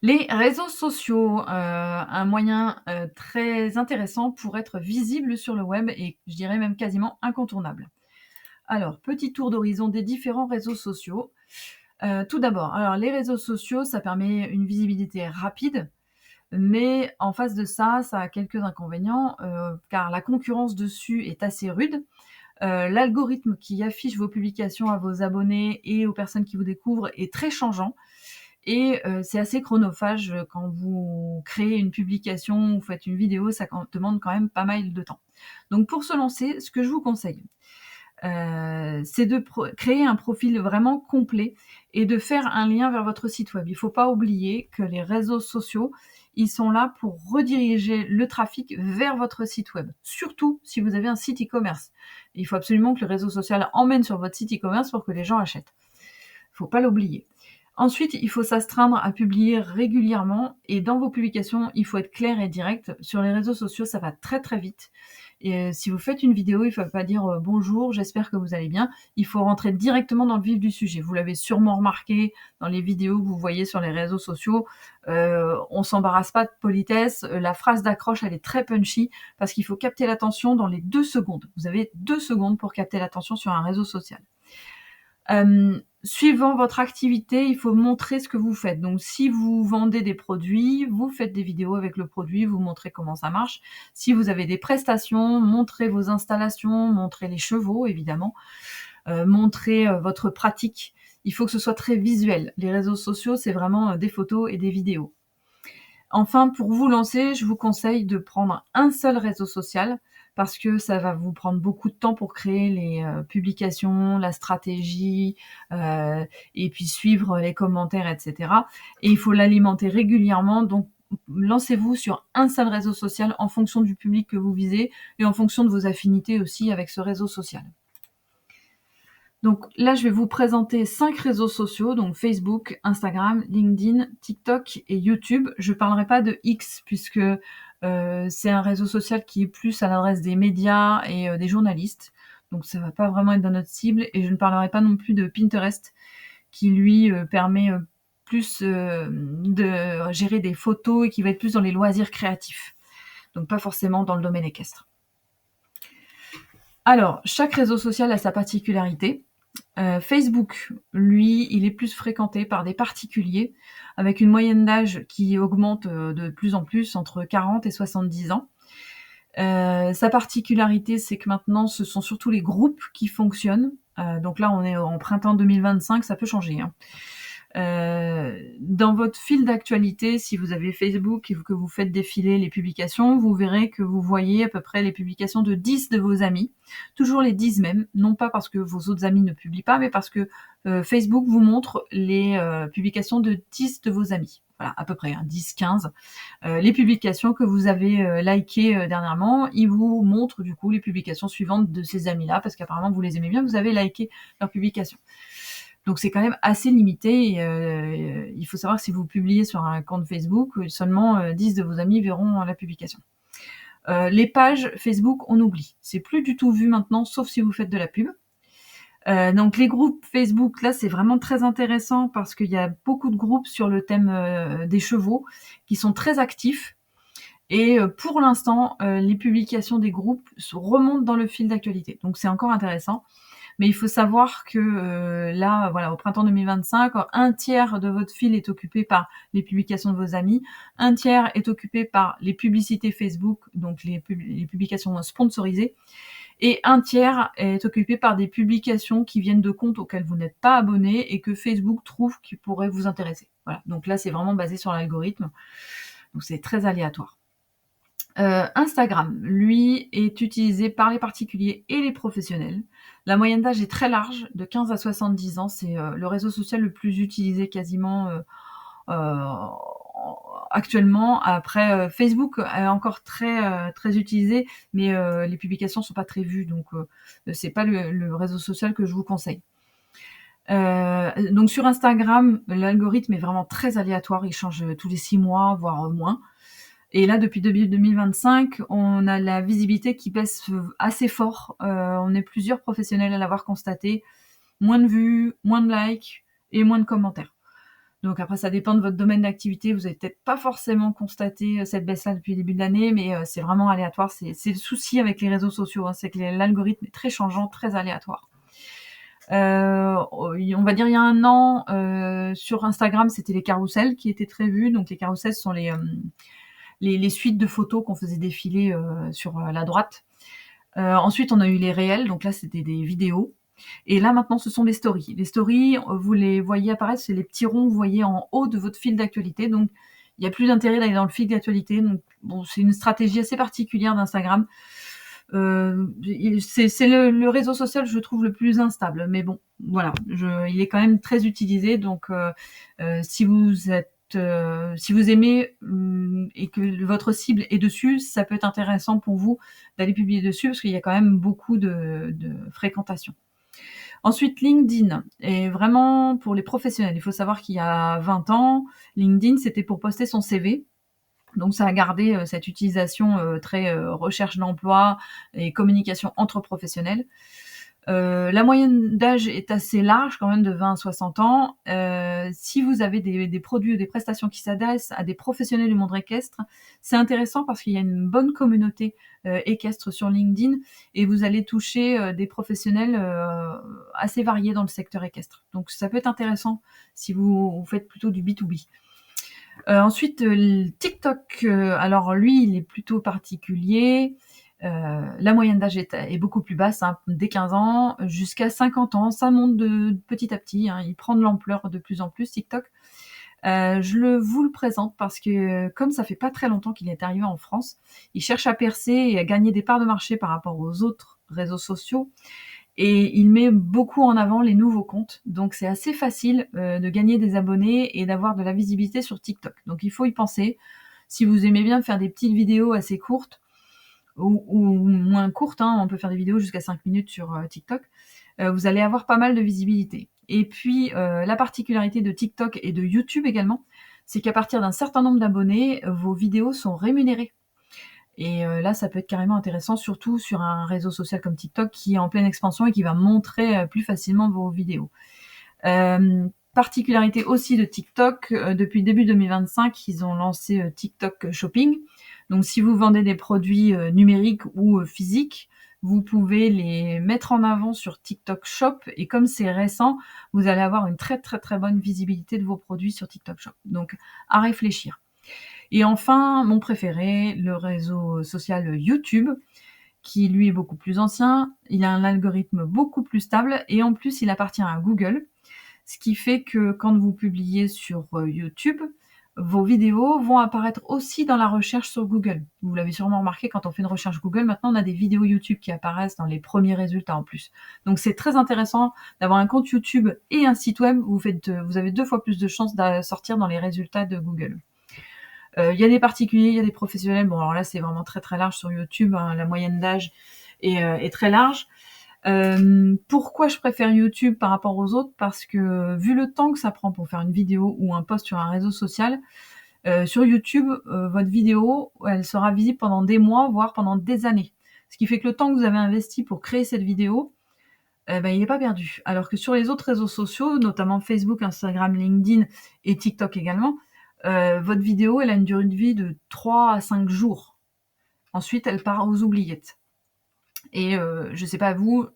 Les réseaux sociaux, un moyen, très intéressant pour être visible sur le web et je dirais même quasiment incontournable. Alors, petit tour d'horizon des différents réseaux sociaux. Tout d'abord, alors les réseaux sociaux, ça permet une visibilité rapide, mais en face de ça, ça a quelques inconvénients, car la concurrence dessus est assez rude. L'algorithme qui affiche vos publications à vos abonnés et aux personnes qui vous découvrent est très changeant et c'est assez chronophage, quand vous créez une publication ou faites une vidéo, ça demande quand même pas mal de temps. Donc pour se lancer, ce que je vous conseille, c'est de créer un profil vraiment complet et de faire un lien vers votre site web. Il ne faut pas oublier que les réseaux sociaux, ils sont là pour rediriger le trafic vers votre site web, surtout si vous avez un site e-commerce. Il faut absolument que le réseau social emmène sur votre site e-commerce pour que les gens achètent. Il ne faut pas l'oublier. Ensuite, il faut s'astreindre à publier régulièrement et dans vos publications, il faut être clair et direct. Sur les réseaux sociaux, ça va très très vite. Et si vous faites une vidéo, il ne faut pas dire bonjour, j'espère que vous allez bien. Il faut rentrer directement dans le vif du sujet. Vous l'avez sûrement remarqué dans les vidéos que vous voyez sur les réseaux sociaux. On s'embarrasse pas de politesse. La phrase d'accroche, elle est très punchy parce qu'il faut capter l'attention dans les 2 secondes. Vous avez 2 secondes pour capter l'attention sur un réseau social. Suivant votre activité, il faut montrer ce que vous faites. Donc, si vous vendez des produits, vous faites des vidéos avec le produit, vous montrez comment ça marche. Si vous avez des prestations, montrez vos installations, montrez les chevaux, évidemment. Montrez votre pratique. Il faut que ce soit très visuel. Les réseaux sociaux, c'est vraiment des photos et des vidéos. Enfin, pour vous lancer, je vous conseille de prendre un seul réseau social parce que ça va vous prendre beaucoup de temps pour créer les publications, la stratégie, et puis suivre les commentaires, etc. Et il faut l'alimenter régulièrement. Donc, lancez-vous sur un seul réseau social en fonction du public que vous visez et en fonction de vos affinités aussi avec ce réseau social. Donc là, je vais vous présenter 5 réseaux sociaux, donc Facebook, Instagram, LinkedIn, TikTok et YouTube. Je ne parlerai pas de X puisque c'est un réseau social qui est plus à l'adresse des médias et des journalistes. Donc ça va pas vraiment être dans notre cible. Et je ne parlerai pas non plus de Pinterest qui lui permet plus de gérer des photos et qui va être plus dans les loisirs créatifs. Donc pas forcément dans le domaine équestre. Alors, chaque réseau social a sa particularité. Facebook, lui, il est plus fréquenté par des particuliers avec une moyenne d'âge qui augmente de plus en plus entre 40 et 70 ans. Sa particularité, c'est que maintenant, ce sont surtout les groupes qui fonctionnent. Donc là, on est en printemps 2025, ça peut changer. Dans votre fil d'actualité, si vous avez Facebook et que vous faites défiler les publications, vous verrez que vous voyez à peu près les publications de 10 de vos amis, toujours les 10 mêmes, non pas parce que vos autres amis ne publient pas, mais parce que Facebook vous montre les publications de 10 de vos amis. Voilà, à peu près, 10, 15. Les publications que vous avez likées dernièrement, ils vous montrent du coup les publications suivantes de ces amis-là, parce qu'apparemment vous les aimez bien, vous avez liké leurs publications. Donc c'est quand même assez limité. Et, il faut savoir que si vous publiez sur un compte Facebook, seulement 10 de vos amis verront la publication. Les pages Facebook, on oublie. C'est plus du tout vu maintenant, sauf si vous faites de la pub. Donc les groupes Facebook, là, c'est vraiment très intéressant parce qu'il y a beaucoup de groupes sur le thème des chevaux qui sont très actifs. Et pour l'instant, les publications des groupes remontent dans le fil d'actualité. Donc c'est encore intéressant. Mais il faut savoir que là, voilà, au printemps 2025, un tiers de votre fil est occupé par les publications de vos amis, un tiers est occupé par les publicités Facebook, donc les publications sponsorisées, et un tiers est occupé par des publications qui viennent de comptes auxquels vous n'êtes pas abonné et que Facebook trouve qui pourraient vous intéresser. Voilà, donc là, c'est vraiment basé sur l'algorithme, donc c'est très aléatoire. Instagram, lui, est utilisé par les particuliers et les professionnels. La moyenne d'âge est très large, de 15 à 70 ans. C'est le réseau social le plus utilisé quasiment actuellement. Après, Facebook est encore très utilisé, mais les publications sont pas très vues, donc c'est pas le réseau social que je vous conseille. Donc sur Instagram, l'algorithme est vraiment très aléatoire. Il change tous les 6 mois, voire moins. Et là, depuis 2025, on a la visibilité qui baisse assez fort. On est plusieurs professionnels à l'avoir constaté. Moins de vues, moins de likes et moins de commentaires. Donc après, ça dépend de votre domaine d'activité. Vous avez peut-être pas forcément constaté cette baisse-là depuis le début de l'année, mais c'est vraiment aléatoire. C'est le souci avec les réseaux sociaux, hein, c'est que l'algorithme est très changeant, très aléatoire. On va dire il y a un an, sur Instagram, c'était les carousels qui étaient très vus. Donc les carousels sont les suites de photos qu'on faisait défiler sur la droite. Ensuite, on a eu les réels, donc là, c'était des vidéos. Et là, maintenant, ce sont les stories. Les stories, vous les voyez apparaître, c'est les petits ronds que vous voyez en haut de votre fil d'actualité. Donc, il n'y a plus d'intérêt d'aller dans le fil d'actualité. Donc, bon, c'est une stratégie assez particulière d'Instagram. C'est le réseau social, je trouve, le plus instable. Mais bon, voilà, il est quand même très utilisé. Donc, si vous aimez et que votre cible est dessus, ça peut être intéressant pour vous d'aller publier dessus parce qu'il y a quand même beaucoup de fréquentation. Ensuite, LinkedIn est vraiment pour les professionnels. Il faut savoir qu'il y a 20 ans, LinkedIn, c'était pour poster son CV. Donc ça a gardé cette utilisation très recherche d'emploi et communication entre professionnels. La moyenne d'âge est assez large, quand même, de 20 à 60 ans. Si vous avez des produits ou des prestations qui s'adressent à des professionnels du monde équestre, c'est intéressant parce qu'il y a une bonne communauté équestre sur LinkedIn et vous allez toucher des professionnels assez variés dans le secteur équestre. Donc ça peut être intéressant si vous faites plutôt du B2B. Ensuite, TikTok, alors lui, il est plutôt particulier. La moyenne d'âge est beaucoup plus basse, hein, dès 15 ans jusqu'à 50 ans. Ça monte de petit à petit, hein, il prend de l'ampleur de plus en plus, TikTok. Je vous le présente parce que comme ça fait pas très longtemps qu'il est arrivé en France, il cherche à percer et à gagner des parts de marché par rapport aux autres réseaux sociaux. Et il met beaucoup en avant les nouveaux comptes. Donc c'est assez facile de gagner des abonnés et d'avoir de la visibilité sur TikTok. Donc il faut y penser. Si vous aimez bien faire des petites vidéos assez courtes ou moins courtes, hein, on peut faire des vidéos jusqu'à 5 minutes sur TikTok, vous allez avoir pas mal de visibilité. Et puis la particularité de TikTok et de YouTube également, c'est qu'à partir d'un certain nombre d'abonnés, vos vidéos sont rémunérées. Et là, ça peut être carrément intéressant, surtout sur un réseau social comme TikTok qui est en pleine expansion et qui va montrer plus facilement vos vidéos. Particularité aussi de TikTok, depuis le début 2025, ils ont lancé TikTok Shopping. Donc si vous vendez des produits numériques ou physiques, vous pouvez les mettre en avant sur TikTok Shop. Et comme c'est récent, vous allez avoir une très très très bonne visibilité de vos produits sur TikTok Shop. Donc à réfléchir. Et enfin, mon préféré, le réseau social YouTube, qui lui est beaucoup plus ancien. Il a un algorithme beaucoup plus stable et en plus, il appartient à Google. Ce qui fait que quand vous publiez sur YouTube, vos vidéos vont apparaître aussi dans la recherche sur Google. Vous l'avez sûrement remarqué, quand on fait une recherche Google, maintenant on a des vidéos YouTube qui apparaissent dans les premiers résultats en plus. Donc c'est très intéressant d'avoir un compte YouTube et un site web. Vous avez 2 fois plus de chances de sortir dans les résultats de Google. Il y a des particuliers, il y a des professionnels. Bon, alors là, c'est vraiment très très large sur YouTube, hein, la moyenne d'âge est très large. Pourquoi je préfère YouTube par rapport aux autres? Parce que vu le temps que ça prend pour faire une vidéo ou un post sur un réseau social, sur YouTube, votre vidéo, elle sera visible pendant des mois, voire pendant des années. Ce qui fait que le temps que vous avez investi pour créer cette vidéo, il n'est pas perdu. Alors que sur les autres réseaux sociaux, notamment Facebook, Instagram, LinkedIn et TikTok également, votre vidéo, elle a une durée de vie de 3 à 5 jours. Ensuite, elle part aux oubliettes. Et je sais pas vous,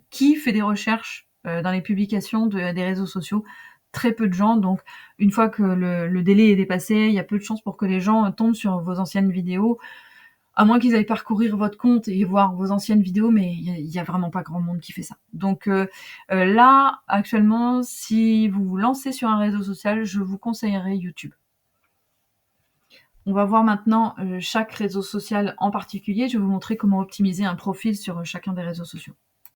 qui fait des recherches dans les publications des réseaux sociaux? Très peu de gens. Donc une fois que le délai est dépassé, il y a peu de chances pour que les gens tombent sur vos anciennes vidéos, à moins qu'ils aillent parcourir votre compte et voir vos anciennes vidéos, mais il y a vraiment pas grand monde qui fait ça. Donc là, actuellement, si vous vous lancez sur un réseau social, je vous conseillerais YouTube. On va voir maintenant chaque réseau social en particulier. Je vais vous montrer comment optimiser un profil sur chacun des réseaux sociaux.